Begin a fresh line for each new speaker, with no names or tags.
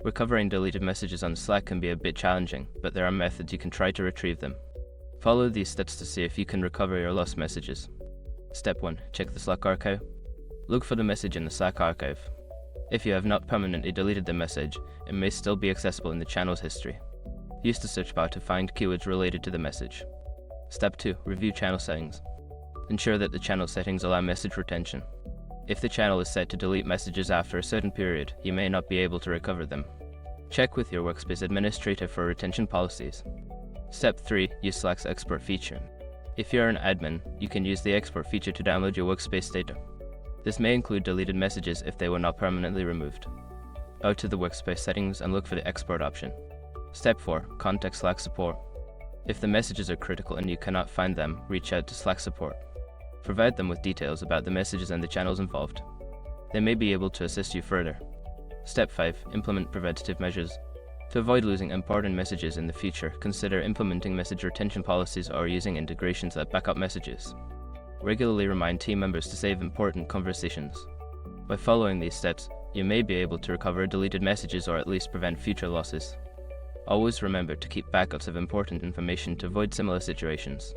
Recovering deleted messages on Slack can be a bit challenging, but there are methods you can try to retrieve them. Follow these steps to see if you can recover your lost messages. Step 1. Check the Slack archive. Look for the message in the Slack archive. If you have not permanently deleted the message, it may still be accessible in the channel's history. Use the search bar to find keywords related to the message. Step 2. Review channel settings. Ensure that the channel settings allow message retention. If the channel is set to delete messages after a certain period, you may not be able to recover them. Check with your Workspace administrator for retention policies. Step 3. Use Slack's export feature. If you're an admin, you can use the export feature to download your Workspace data. This may include deleted messages if they were not permanently removed. Go to the Workspace settings and look for the export option. Step 4. Contact Slack support. If the messages are critical and you cannot find them, reach out to Slack support. Provide them with details about the messages and the channels involved. They may be able to assist you further. Step 5. Implement preventative measures. To avoid losing important messages in the future, consider implementing message retention policies or using integrations that back up messages. Regularly remind team members to save important conversations. By following these steps, you may be able to recover deleted messages or at least prevent future losses. Always remember to keep backups of important information to avoid similar situations.